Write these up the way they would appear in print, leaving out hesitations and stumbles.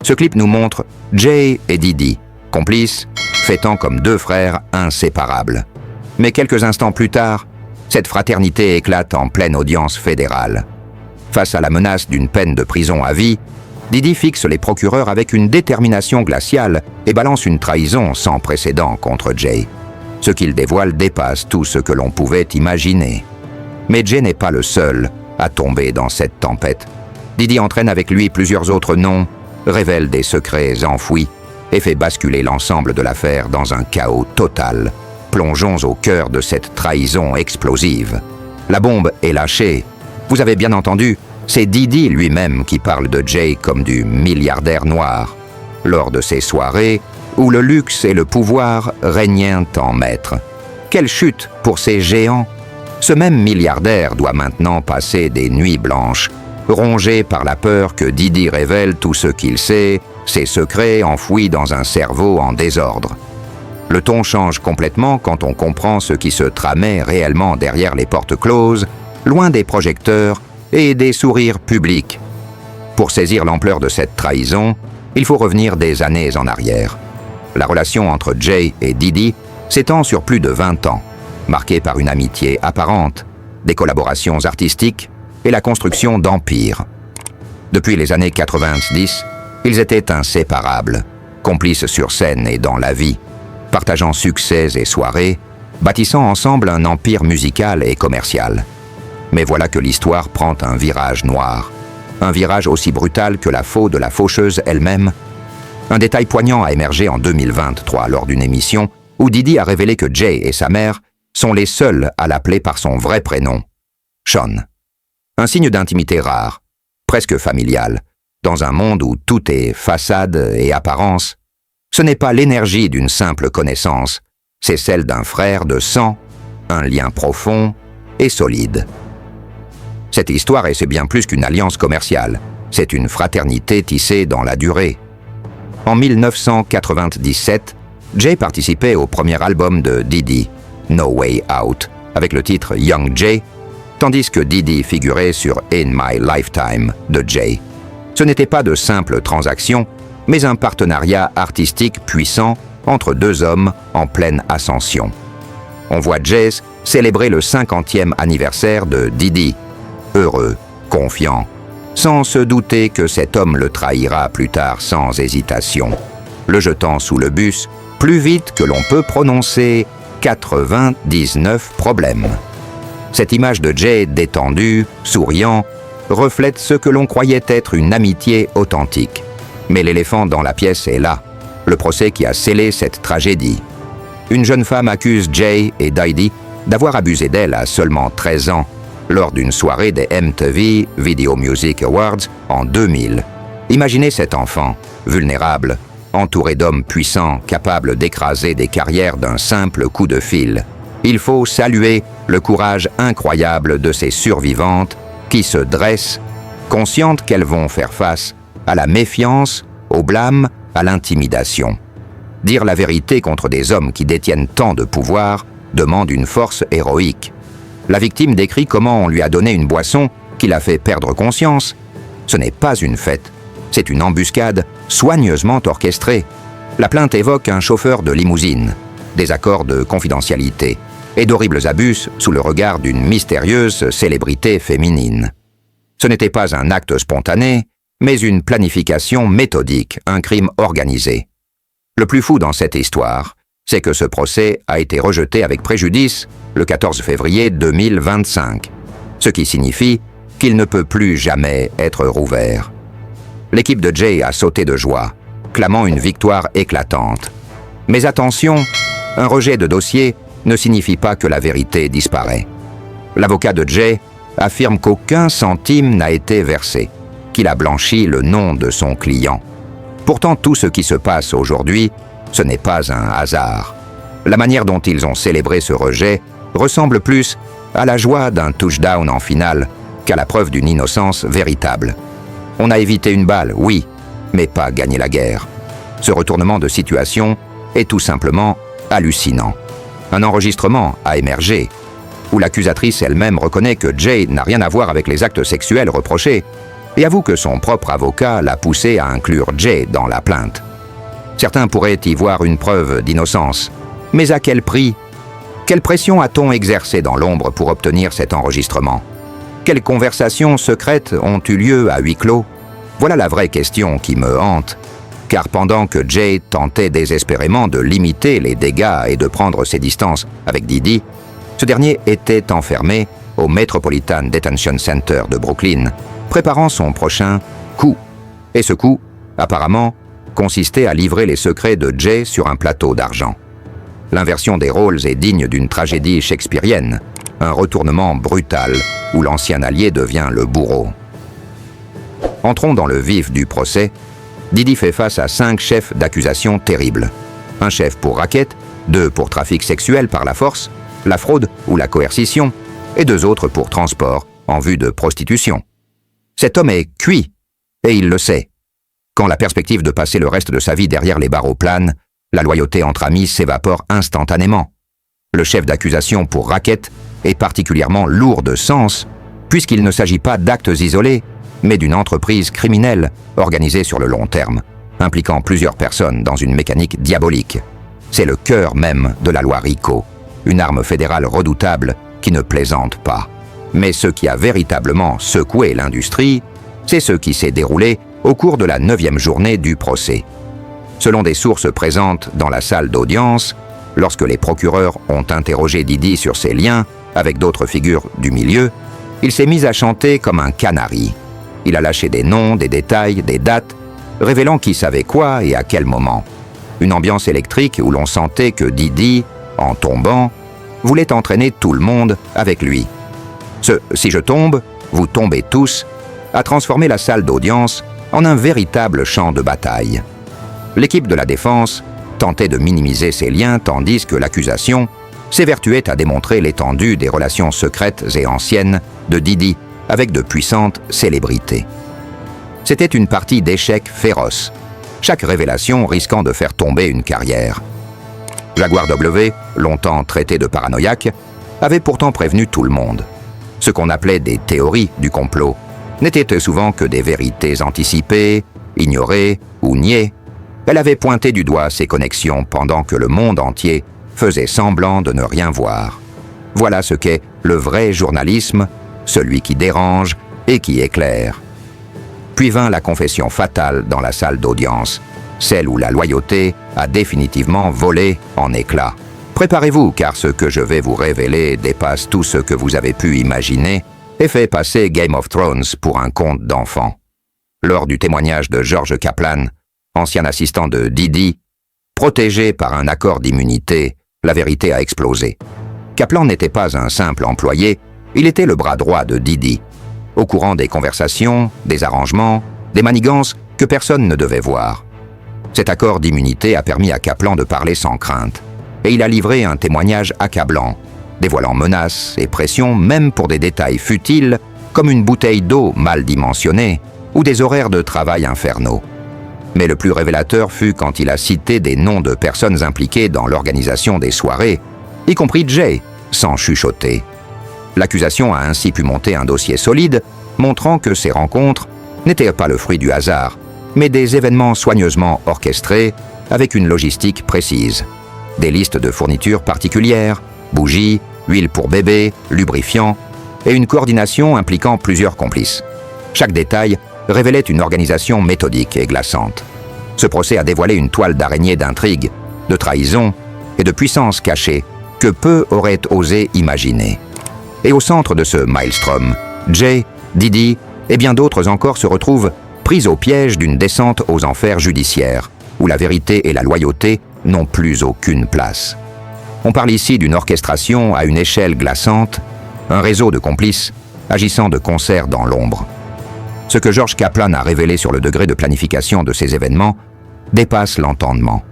Ce clip nous montre Jay et Diddy, complices, fêtant comme deux frères inséparables. Mais quelques instants plus tard, cette fraternité éclate en pleine audience fédérale. Face à la menace d'une peine de prison à vie, Diddy fixe les procureurs avec une détermination glaciale et balance une trahison sans précédent contre Jay. Ce qu'il dévoile dépasse tout ce que l'on pouvait imaginer. Mais Jay n'est pas le seul à tomber dans cette tempête. Diddy entraîne avec lui plusieurs autres noms, révèle des secrets enfouis et fait basculer l'ensemble de l'affaire dans un chaos total. Plongeons au cœur de cette trahison explosive. La bombe est lâchée. Vous avez bien entendu, c'est Diddy lui-même qui parle de Jay comme du milliardaire noir, lors de ces soirées où le luxe et le pouvoir régnaient en maître. Quelle chute pour ces géants! Ce même milliardaire doit maintenant passer des nuits blanches, rongé par la peur que Diddy révèle tout ce qu'il sait, ses secrets enfouis dans un cerveau en désordre. Le ton change complètement quand on comprend ce qui se tramait réellement derrière les portes closes, loin des projecteurs et des sourires publics. Pour saisir l'ampleur de cette trahison, il faut revenir des années en arrière. La relation entre Jay et Diddy s'étend sur plus de 20 ans, marquée par une amitié apparente, des collaborations artistiques et la construction d'empires. Depuis les années 90, ils étaient inséparables, complices sur scène et dans la vie, partageant succès et soirées, bâtissant ensemble un empire musical et commercial. Mais voilà que l'histoire prend un virage noir, un virage aussi brutal que la faux de la faucheuse elle-même. Un détail poignant a émergé en 2023 lors d'une émission où Diddy a révélé que Jay et sa mère sont les seuls à l'appeler par son vrai prénom, Sean. Un signe d'intimité rare, presque familial, dans un monde où tout est façade et apparence. Ce n'est pas l'énergie d'une simple connaissance, c'est celle d'un frère de sang, un lien profond et solide. Cette histoire, et c'est bien plus qu'une alliance commerciale, c'est une fraternité tissée dans la durée. En 1997, Jay participait au premier album de Diddy, No Way Out, avec le titre Young Jay, tandis que Diddy figurait sur In My Lifetime de Jay. Ce n'était pas de simples transactions, mais un partenariat artistique puissant entre deux hommes en pleine ascension. On voit Jay célébrer le 50e anniversaire de Diddy, heureux, confiant, sans se douter que cet homme le trahira plus tard sans hésitation, le jetant sous le bus plus vite que l'on peut prononcer 99 problèmes. Cette image de Jay détendu, souriant, reflète ce que l'on croyait être une amitié authentique. Mais l'éléphant dans la pièce est là, le procès qui a scellé cette tragédie. Une jeune femme accuse Jay et Diddy d'avoir abusé d'elle à seulement 13 ans, lors d'une soirée des MTV Video Music Awards en 2000. Imaginez cet enfant, vulnérable, entouré d'hommes puissants capables d'écraser des carrières d'un simple coup de fil. Il faut saluer le courage incroyable de ces survivantes qui se dressent, conscientes qu'elles vont faire face à la méfiance, au blâme, à l'intimidation. Dire la vérité contre des hommes qui détiennent tant de pouvoir demande une force héroïque. La victime décrit comment on lui a donné une boisson qui l'a fait perdre conscience. Ce n'est pas une fête, c'est une embuscade soigneusement orchestrée. La plainte évoque un chauffeur de limousine, des accords de confidentialité et d'horribles abus sous le regard d'une mystérieuse célébrité féminine. Ce n'était pas un acte spontané, mais une planification méthodique, un crime organisé. Le plus fou dans cette histoire, c'est que ce procès a été rejeté avec préjudice le 14 février 2025, ce qui signifie qu'il ne peut plus jamais être rouvert. L'équipe de Jay a sauté de joie, clamant une victoire éclatante. Mais attention, un rejet de dossier ne signifie pas que la vérité disparaît. L'avocat de Jay affirme qu'aucun centime n'a été versé, qu'il a blanchi le nom de son client. Pourtant, tout ce qui se passe aujourd'hui, ce n'est pas un hasard. La manière dont ils ont célébré ce rejet ressemble plus à la joie d'un touchdown en finale qu'à la preuve d'une innocence véritable. On a évité une balle, oui, mais pas gagné la guerre. Ce retournement de situation est tout simplement hallucinant. Un enregistrement a émergé, où l'accusatrice elle-même reconnaît que Jay n'a rien à voir avec les actes sexuels reprochés. et avoue que son propre avocat l'a poussé à inclure Jay dans la plainte. Certains pourraient y voir une preuve d'innocence, mais à quel prix? Quelle pression a-t-on exercée dans l'ombre pour obtenir cet enregistrement? Quelles conversations secrètes ont eu lieu à huis clos? Voilà la vraie question qui me hante, car pendant que Jay tentait désespérément de limiter les dégâts et de prendre ses distances avec Didi, ce dernier était enfermé au Metropolitan Detention Center de Brooklyn, préparant son prochain coup. Et ce coup, apparemment, consistait à livrer les secrets de Jay sur un plateau d'argent. L'inversion des rôles est digne d'une tragédie shakespearienne, un retournement brutal où l'ancien allié devient le bourreau. Entrons dans le vif du procès. Didi fait face à 5 chefs d'accusation terribles. Un chef pour racket, 2 pour trafic sexuel par la force, la fraude ou la coercition, et 2 autres pour transport en vue de prostitution. Cet homme est cuit, et il le sait. Quand la perspective de passer le reste de sa vie derrière les barreaux plane, la loyauté entre amis s'évapore instantanément. Le chef d'accusation pour racket est particulièrement lourd de sens, puisqu'il ne s'agit pas d'actes isolés, mais d'une entreprise criminelle organisée sur le long terme, impliquant plusieurs personnes dans une mécanique diabolique. C'est le cœur même de la loi RICO, une arme fédérale redoutable qui ne plaisante pas. Mais ce qui a véritablement secoué l'industrie, c'est ce qui s'est déroulé au cours de la 9e journée du procès. Selon des sources présentes dans la salle d'audience, lorsque les procureurs ont interrogé Didi sur ses liens avec d'autres figures du milieu, il s'est mis à chanter comme un canari. Il a lâché des noms, des détails, des dates, révélant qui savait quoi et à quel moment. Une ambiance électrique où l'on sentait que Didi, en tombant, voulait entraîner tout le monde avec lui. Ce « si je tombe, vous tombez tous » a transformé la salle d'audience en un véritable champ de bataille. L'équipe de la défense tentait de minimiser ces liens tandis que l'accusation s'évertuait à démontrer l'étendue des relations secrètes et anciennes de Didi avec de puissantes célébrités. C'était une partie d'échecs féroce, chaque révélation risquant de faire tomber une carrière. Jaguar W, longtemps traité de paranoïaque, avait pourtant prévenu tout le monde. Ce qu'on appelait des théories du complot n'étaient souvent que des vérités anticipées, ignorées ou niées. Elle avait pointé du doigt ses connexions pendant que le monde entier faisait semblant de ne rien voir. Voilà ce qu'est le vrai journalisme, celui qui dérange et qui éclaire. Puis vint la confession fatale dans la salle d'audience, celle où la loyauté a définitivement volé en éclats. Préparez-vous, car ce que je vais vous révéler dépasse tout ce que vous avez pu imaginer et fait passer Game of Thrones pour un conte d'enfant. Lors du témoignage de George Kaplan, ancien assistant de Didi, protégé par un accord d'immunité, la vérité a explosé. Kaplan n'était pas un simple employé, il était le bras droit de Didi, au courant des conversations, des arrangements, des manigances que personne ne devait voir. Cet accord d'immunité a permis à Kaplan de parler sans crainte, et il a livré un témoignage accablant, dévoilant menaces et pressions même pour des détails futiles comme une bouteille d'eau mal dimensionnée ou des horaires de travail infernaux. Mais le plus révélateur fut quand il a cité des noms de personnes impliquées dans l'organisation des soirées, y compris Jay, sans chuchoter. L'accusation a ainsi pu monter un dossier solide, montrant que ces rencontres n'étaient pas le fruit du hasard, mais des événements soigneusement orchestrés avec une logistique précise. Des listes de fournitures particulières, bougies, huile pour bébé, lubrifiants, et une coordination impliquant plusieurs complices. Chaque détail révélait une organisation méthodique et glaçante. Ce procès a dévoilé une toile d'araignée d'intrigues, de trahison et de puissance cachée que peu auraient osé imaginer. Et au centre de ce maelstrom, Jay, Didi et bien d'autres encore se retrouvent pris au piège d'une descente aux enfers judiciaires, où la vérité et la loyauté n'ont plus aucune place. On parle ici d'une orchestration à une échelle glaçante, un réseau de complices agissant de concert dans l'ombre. Ce que George Kaplan a révélé sur le degré de planification de ces événements dépasse l'entendement.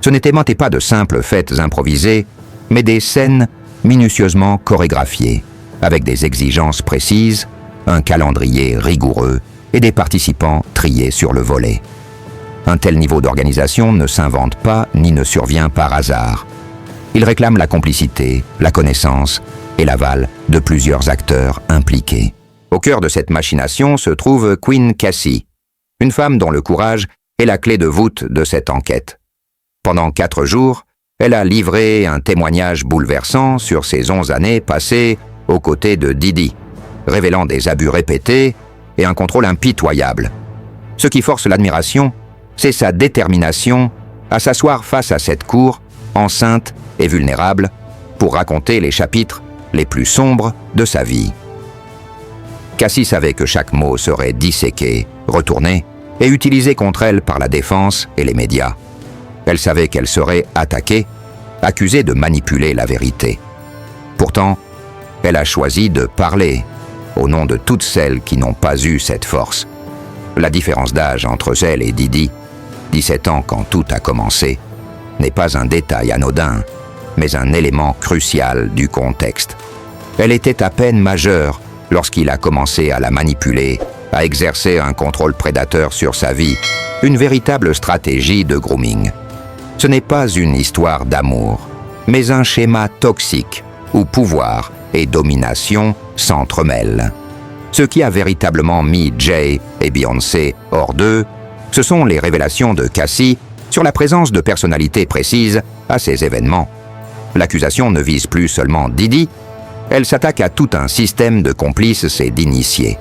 Ce n'étaient pas de simples fêtes improvisées, mais des scènes minutieusement chorégraphiées, avec des exigences précises, un calendrier rigoureux et des participants triés sur le volet. Un tel niveau d'organisation ne s'invente pas ni ne survient par hasard. Il réclame la complicité, la connaissance et l'aval de plusieurs acteurs impliqués. Au cœur de cette machination se trouve Queen Cassie, une femme dont le courage est la clé de voûte de cette enquête. Pendant 4 jours, elle a livré un témoignage bouleversant sur ses 11 années passées aux côtés de Didi, révélant des abus répétés et un contrôle impitoyable. Ce qui force l'admiration, c'est sa détermination à s'asseoir face à cette cour, enceinte et vulnérable, pour raconter les chapitres les plus sombres de sa vie. Cassie savait que chaque mot serait disséqué, retourné et utilisé contre elle par la défense et les médias. Elle savait qu'elle serait attaquée, accusée de manipuler la vérité. Pourtant, elle a choisi de parler, au nom de toutes celles qui n'ont pas eu cette force. La différence d'âge entre elle et Didi, 17 ans quand tout a commencé, n'est pas un détail anodin, mais un élément crucial du contexte. Elle était à peine majeure lorsqu'il a commencé à la manipuler, à exercer un contrôle prédateur sur sa vie, une véritable stratégie de grooming. Ce n'est pas une histoire d'amour, mais un schéma toxique où pouvoir et domination s'entremêlent. Ce qui a véritablement mis Jay et Beyoncé hors d'eux, ce sont les révélations de Cassie sur la présence de personnalités précises à ces événements. L'accusation ne vise plus seulement Didi, elle s'attaque à tout un système de complices et d'initiés.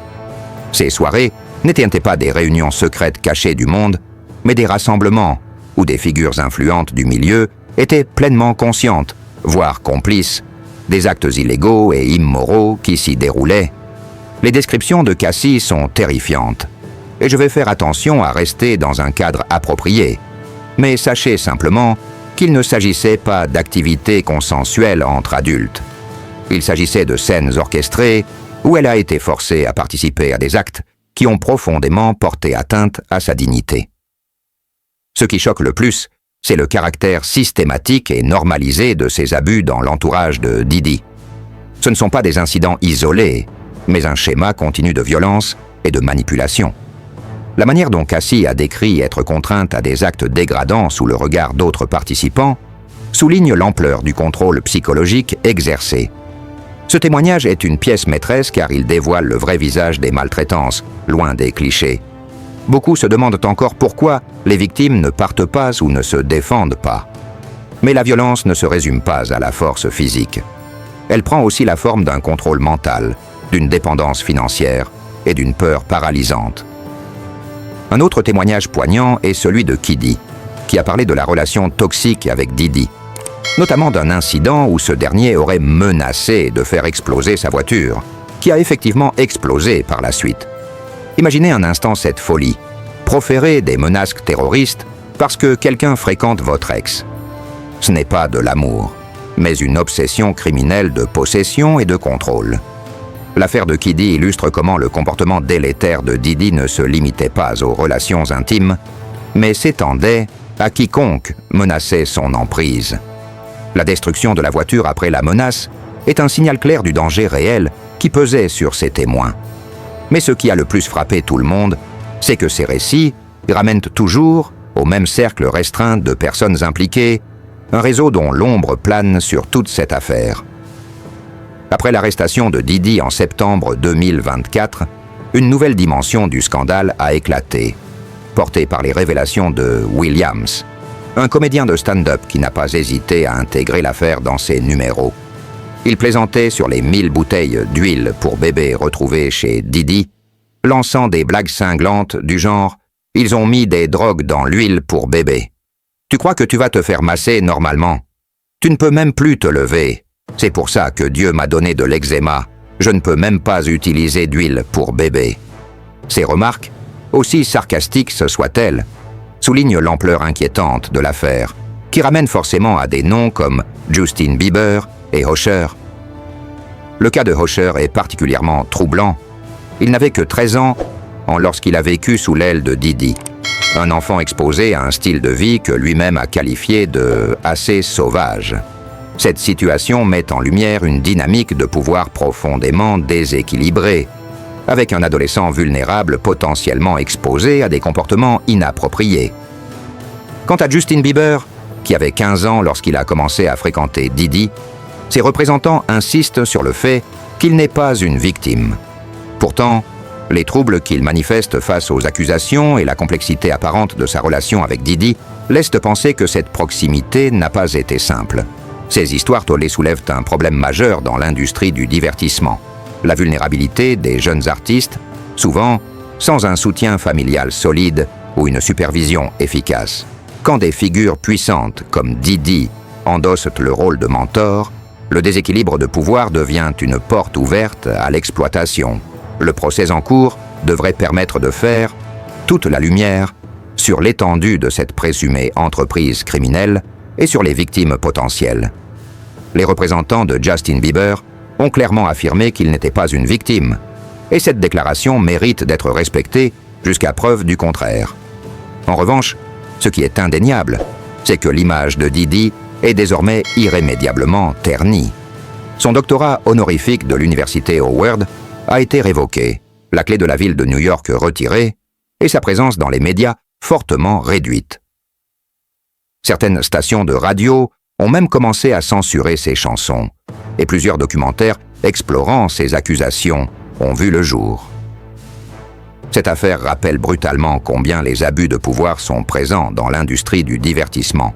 Ces soirées n'étaient pas des réunions secrètes cachées du monde, mais des rassemblements où des figures influentes du milieu étaient pleinement conscientes, voire complices, des actes illégaux et immoraux qui s'y déroulaient. Les descriptions de Cassie sont terrifiantes, et je vais faire attention à rester dans un cadre approprié. Mais sachez simplement qu'il ne s'agissait pas d'activités consensuelles entre adultes. Il s'agissait de scènes orchestrées où elle a été forcée à participer à des actes qui ont profondément porté atteinte à sa dignité. Ce qui choque le plus, c'est le caractère systématique et normalisé de ces abus dans l'entourage de Didi. Ce ne sont pas des incidents isolés, mais un schéma continu de violence et de manipulation. La manière dont Cassie a décrit être contrainte à des actes dégradants sous le regard d'autres participants souligne l'ampleur du contrôle psychologique exercé. Ce témoignage est une pièce maîtresse car il dévoile le vrai visage des maltraitances, loin des clichés. Beaucoup se demandent encore pourquoi les victimes ne partent pas ou ne se défendent pas. Mais la violence ne se résume pas à la force physique. Elle prend aussi la forme d'un contrôle mental, d'une dépendance financière et d'une peur paralysante. Un autre témoignage poignant est celui de Kiddy, qui a parlé de la relation toxique avec Didi, notamment d'un incident où ce dernier aurait menacé de faire exploser sa voiture, qui a effectivement explosé par la suite. Imaginez un instant cette folie, proférer des menaces terroristes parce que quelqu'un fréquente votre ex. Ce n'est pas de l'amour, mais une obsession criminelle de possession et de contrôle. L'affaire de Kiddy illustre comment le comportement délétère de Didi ne se limitait pas aux relations intimes, mais s'étendait à quiconque menaçait son emprise. La destruction de la voiture après la menace est un signal clair du danger réel qui pesait sur ses témoins. Mais ce qui a le plus frappé tout le monde, c'est que ces récits ramènent toujours, au même cercle restreint de personnes impliquées, un réseau dont l'ombre plane sur toute cette affaire. Après l'arrestation de Didi en septembre 2024, une nouvelle dimension du scandale a éclaté, portée par les révélations de Williams, un comédien de stand-up qui n'a pas hésité à intégrer l'affaire dans ses numéros. Il plaisantait sur les 1000 bouteilles d'huile pour bébé retrouvées chez Didi, lançant des blagues cinglantes du genre « Ils ont mis des drogues dans l'huile pour bébé. Tu crois que tu vas te faire masser normalement? Tu ne peux même plus te lever. C'est pour ça que Dieu m'a donné de l'eczéma. Je ne peux même pas utiliser d'huile pour bébé. » Ces remarques, aussi sarcastiques ce soient-elles, soulignent l'ampleur inquiétante de l'affaire, qui ramène forcément à des noms comme Justin Bieber et Usher. Le cas de Usher est particulièrement troublant. Il n'avait que 13 ans lorsqu'il a vécu sous l'aile de Didi, un enfant exposé à un style de vie que lui-même a qualifié de « assez sauvage ». Cette situation met en lumière une dynamique de pouvoir profondément déséquilibrée, avec un adolescent vulnérable potentiellement exposé à des comportements inappropriés. Quant à Justin Bieber, qui avait 15 ans lorsqu'il a commencé à fréquenter Didi, ses représentants insistent sur le fait qu'il n'est pas une victime. Pourtant, les troubles qu'il manifeste face aux accusations et la complexité apparente de sa relation avec Diddy laissent penser que cette proximité n'a pas été simple. Ces histoires tollées soulèvent un problème majeur dans l'industrie du divertissement, la vulnérabilité des jeunes artistes, souvent sans un soutien familial solide ou une supervision efficace. Quand des figures puissantes comme Diddy endossent le rôle de mentor, le déséquilibre de pouvoir devient une porte ouverte à l'exploitation. Le procès en cours devrait permettre de faire toute la lumière sur l'étendue de cette présumée entreprise criminelle et sur les victimes potentielles. Les représentants de Justin Bieber ont clairement affirmé qu'il n'était pas une victime, et cette déclaration mérite d'être respectée jusqu'à preuve du contraire. En revanche, ce qui est indéniable, c'est que l'image de Diddy est désormais irrémédiablement ternie. Son doctorat honorifique de l'université Howard a été révoqué, la clé de la ville de New York retirée, et sa présence dans les médias fortement réduite. Certaines stations de radio ont même commencé à censurer ses chansons, et plusieurs documentaires explorant ces accusations ont vu le jour. Cette affaire rappelle brutalement combien les abus de pouvoir sont présents dans l'industrie du divertissement,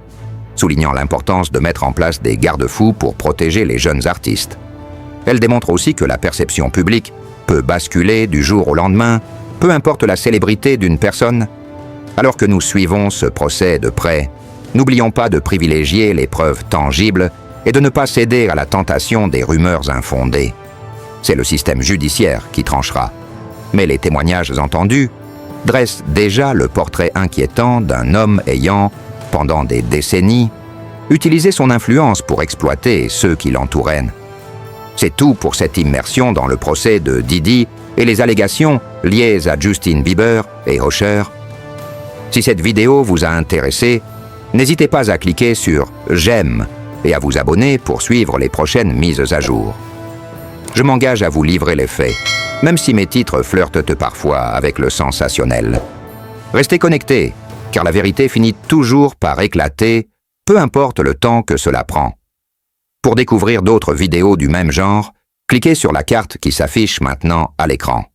soulignant l'importance de mettre en place des garde-fous pour protéger les jeunes artistes. Elle démontre aussi que la perception publique peut basculer du jour au lendemain, peu importe la célébrité d'une personne. Alors que nous suivons ce procès de près, n'oublions pas de privilégier les preuves tangibles et de ne pas céder à la tentation des rumeurs infondées. C'est le système judiciaire qui tranchera. Mais les témoignages entendus dressent déjà le portrait inquiétant d'un homme ayant, pendant des décennies, utilisé son influence pour exploiter ceux qui l'entouraient. C'est tout pour cette immersion dans le procès de Diddy et les allégations liées à Justin Bieber et Usher. Si cette vidéo vous a intéressé, n'hésitez pas à cliquer sur « J'aime » et à vous abonner pour suivre les prochaines mises à jour. Je m'engage à vous livrer les faits, même si mes titres flirtent parfois avec le sensationnel. Restez connectés, car la vérité finit toujours par éclater, peu importe le temps que cela prend. Pour découvrir d'autres vidéos du même genre, cliquez sur la carte qui s'affiche maintenant à l'écran.